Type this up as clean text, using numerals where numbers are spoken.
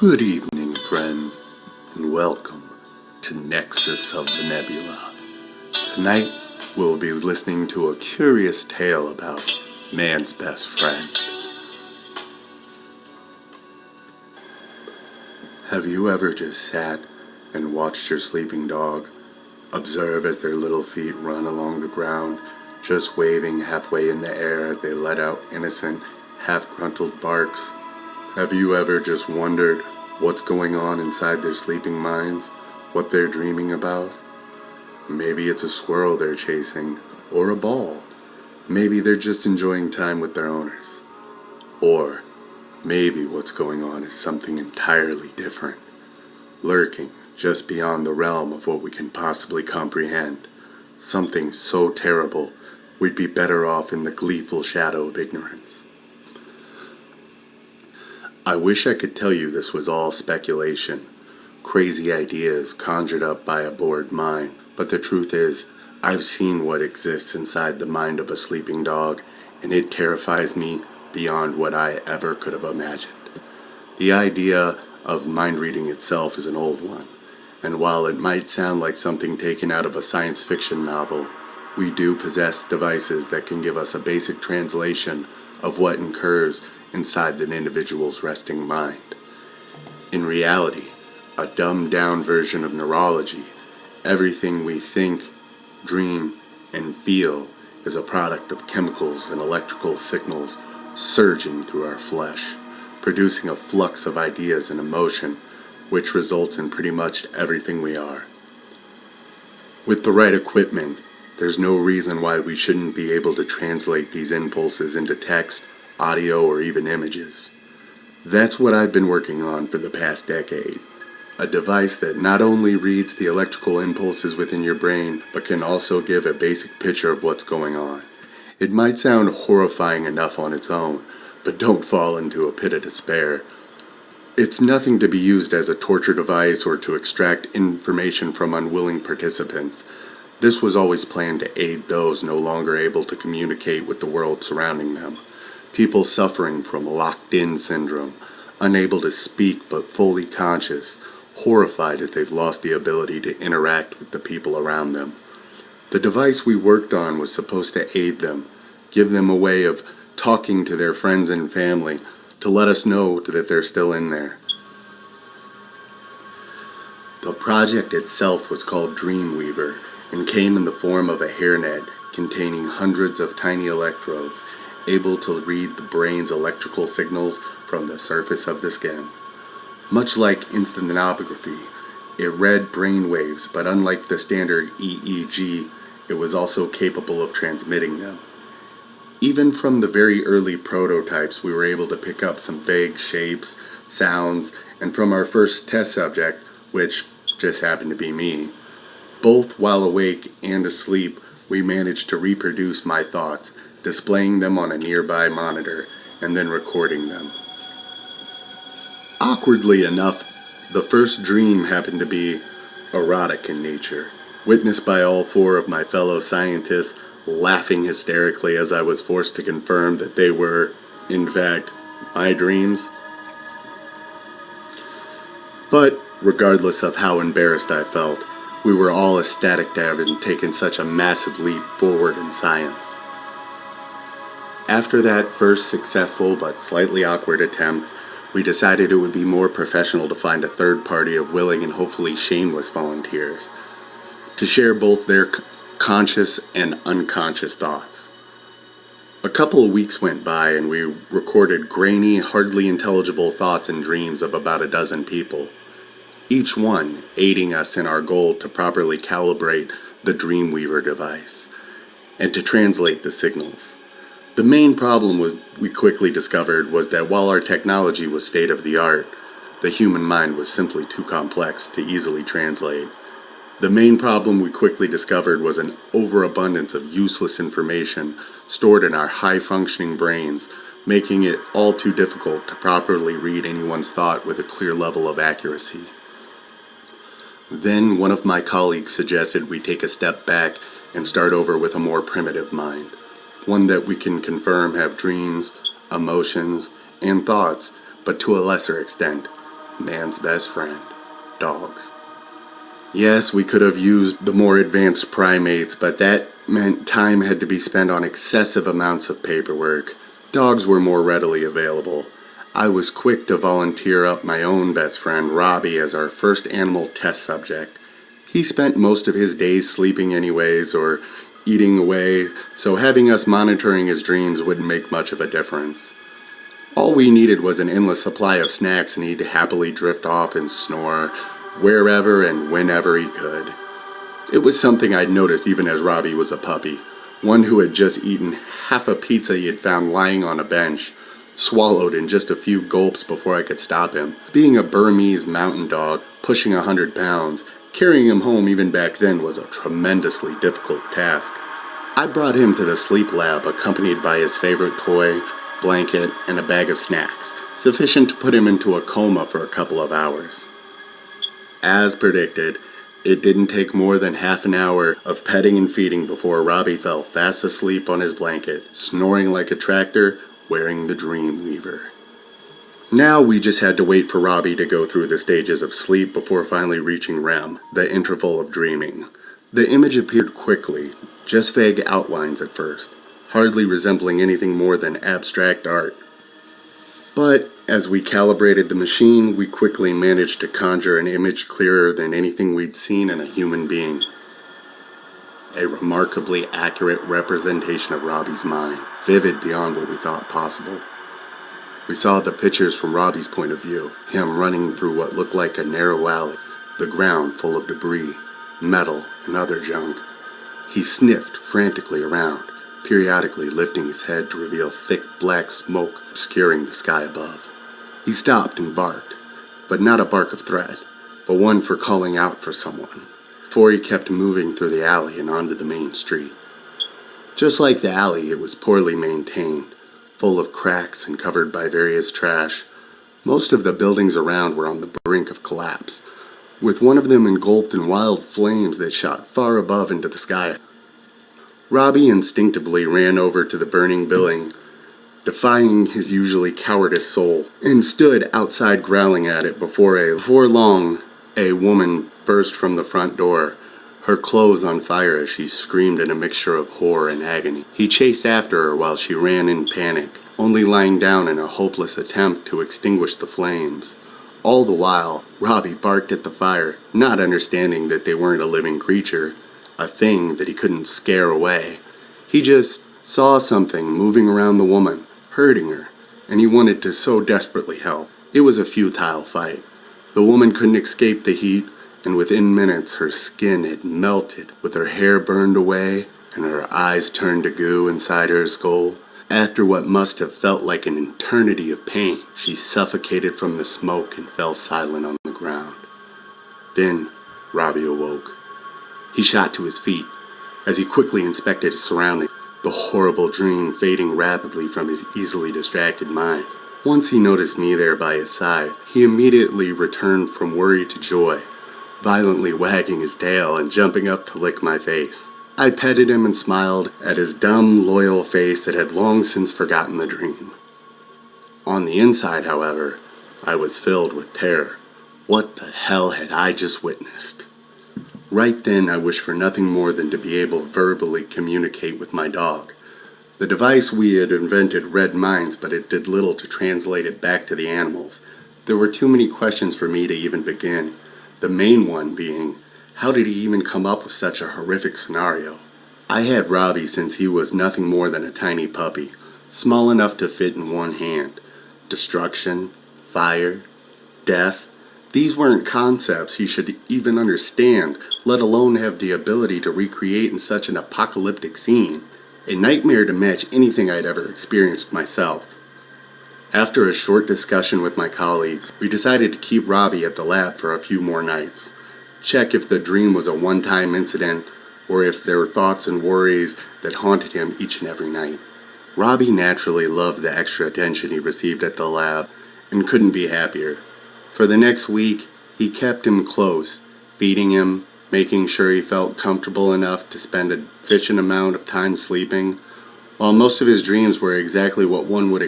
Good evening, friends, and welcome to Nexus of the Nebula. Tonight, we'll be listening to a curious tale about man's best friend. Have you ever just sat and watched your sleeping dog observe as their little feet run along the ground, just waving halfway in the air as they let out innocent, half-gruntled barks? Have you ever just wondered what's going on inside their sleeping minds, what they're dreaming about? Maybe it's a squirrel they're chasing, or a ball. Maybe they're just enjoying time with their owners. Or maybe what's going on is something entirely different, lurking just beyond the realm of what we can possibly comprehend. Something so terrible, we'd be better off in the gleeful shadow of ignorance. I wish I could tell you this was all speculation, crazy ideas conjured up by a bored mind, but the truth is, I've seen what exists inside the mind of a sleeping dog, and it terrifies me beyond what I ever could have imagined. The idea of mind reading itself is an old one, and while it might sound like something taken out of a science fiction novel, we do possess devices that can give us a basic translation of what occurs inside an individual's resting mind. In reality, a dumbed-down version of neurology, everything we think, dream, and feel is a product of chemicals and electrical signals surging through our flesh, producing a flux of ideas and emotion, which results in pretty much everything we are. With the right equipment, there's no reason why we shouldn't be able to translate these impulses into text, audio, or even images. That's what I've been working on for the past decade. A device that not only reads the electrical impulses within your brain, but can also give a basic picture of what's going on. It might sound horrifying enough on its own, but don't fall into a pit of despair. It's nothing to be used as a torture device or to extract information from unwilling participants. This was always planned to aid those no longer able to communicate with the world surrounding them. People suffering from locked-in syndrome, unable to speak but fully conscious, horrified as they've lost the ability to interact with the people around them. The device we worked on was supposed to aid them, give them a way of talking to their friends and family, to let us know that they're still in there. The project itself was called Dreamweaver and came in the form of a hairnet containing hundreds of tiny electrodes, able to read the brain's electrical signals from the surface of the skin. Much like instantinography, it read brain waves, but unlike the standard EEG, it was also capable of transmitting them. Even from the very early prototypes, we were able to pick up some vague shapes, sounds, and from our first test subject, which just happened to be me, both while awake and asleep, we managed to reproduce my thoughts, displaying them on a nearby monitor, and then recording them. Awkwardly enough, the first dream happened to be erotic in nature, witnessed by all four of my fellow scientists laughing hysterically as I was forced to confirm that they were, in fact, my dreams. But regardless of how embarrassed I felt, we were all ecstatic to have taken such a massive leap forward in science. After that first successful but slightly awkward attempt, we decided it would be more professional to find a third party of willing and hopefully shameless volunteers to share both their conscious and unconscious thoughts. A couple of weeks went by and we recorded grainy, hardly intelligible thoughts and dreams of about a dozen people, each one aiding us in our goal to properly calibrate the Dreamweaver device and to translate the signals. The main problem we quickly discovered was that while our technology was state-of-the-art, the human mind was simply too complex to easily translate. The main problem we quickly discovered was an overabundance of useless information stored in our high-functioning brains, making it all too difficult to properly read anyone's thought with a clear level of accuracy. Then one of my colleagues suggested we take a step back and start over with a more primitive mind, one that we can confirm have dreams, emotions, and thoughts, but to a lesser extent, Man's best friend, dogs. Yes, we could have used the more advanced primates, but that meant time had to be spent on excessive amounts of paperwork. Dogs were more readily available. I was quick to volunteer up my own best friend, Robbie, as our first animal test subject. He spent most of his days sleeping anyways or eating away, so having us monitoring his dreams wouldn't make much of a difference. All we needed was an endless supply of snacks, and he'd happily drift off and snore wherever and whenever he could. It was something I'd noticed even as Robbie was a puppy, one who had just eaten half a pizza he had found lying on a bench, swallowed in just a few gulps before I could stop him. Being a Burmese mountain dog, pushing 100 pounds, carrying him home even back then was a tremendously difficult task. I brought him to the sleep lab accompanied by his favorite toy, blanket, and a bag of snacks, sufficient to put him into a coma for a couple of hours. As predicted, it didn't take more than half an hour of petting and feeding before Robbie fell fast asleep on his blanket, snoring like a tractor, wearing the Dreamweaver. Now we just had to wait for Robbie to go through the stages of sleep before finally reaching REM, the interval of dreaming. The image appeared quickly, just vague outlines at first, hardly resembling anything more than abstract art. But as we calibrated the machine, we quickly managed to conjure an image clearer than anything we'd seen in a human being. A remarkably accurate representation of Robbie's mind, vivid beyond what we thought possible. We saw the pictures from Robbie's point of view, him running through what looked like a narrow alley, the ground full of debris, metal, and other junk. He sniffed frantically around, periodically lifting his head to reveal thick black smoke obscuring the sky above. He stopped and barked, but not a bark of threat, but one for calling out for someone, before he kept moving through the alley and onto the main street. Just like the alley, it was poorly maintained, full of cracks and covered by various trash. Most of the buildings around were on the brink of collapse, with one of them engulfed in wild flames that shot far above into the sky. Robbie instinctively ran over to the burning building, defying his usually cowardice soul, and stood outside growling at it before long, a woman burst from the front door, her clothes on fire as she screamed in a mixture of horror and agony. He chased after her while she ran in panic, only lying down in a hopeless attempt to extinguish the flames. All the while, Robbie barked at the fire, not understanding that they weren't a living creature, a thing that he couldn't scare away. He just saw something moving around the woman, hurting her, and he wanted to so desperately help. It was a futile fight. The woman couldn't escape the heat, and within minutes her skin had melted, with her hair burned away and her eyes turned to goo inside her skull. After what must have felt like an eternity of pain, she suffocated from the smoke and fell silent on the ground. Then Robbie awoke. He shot to his feet as he quickly inspected his surroundings, the horrible dream fading rapidly from his easily distracted mind. Once he noticed me there by his side, he immediately returned from worry to joy, violently wagging his tail and jumping up to lick my face. I petted him and smiled at his dumb, loyal face that had long since forgotten the dream. On the inside, however, I was filled with terror. What the hell had I just witnessed? Right then, I wished for nothing more than to be able to verbally communicate with my dog. The device we had invented read minds, but it did little to translate it back to the animals. There were too many questions for me to even begin. The main one being, how did he even come up with such a horrific scenario? I had Robbie since he was nothing more than a tiny puppy, small enough to fit in one hand. Destruction, fire, death, these weren't concepts he should even understand, let alone have the ability to recreate in such an apocalyptic scene. A nightmare to match anything I'd ever experienced myself. After a short discussion with my colleagues, we decided to keep Robbie at the lab for a few more nights. Check if the dream was a one-time incident or if there were thoughts and worries that haunted him each and every night. Robbie naturally loved the extra attention he received at the lab and couldn't be happier. For the next week, he kept him close, feeding him, making sure he felt comfortable enough to spend a sufficient amount of time sleeping. While most of his dreams were exactly what one would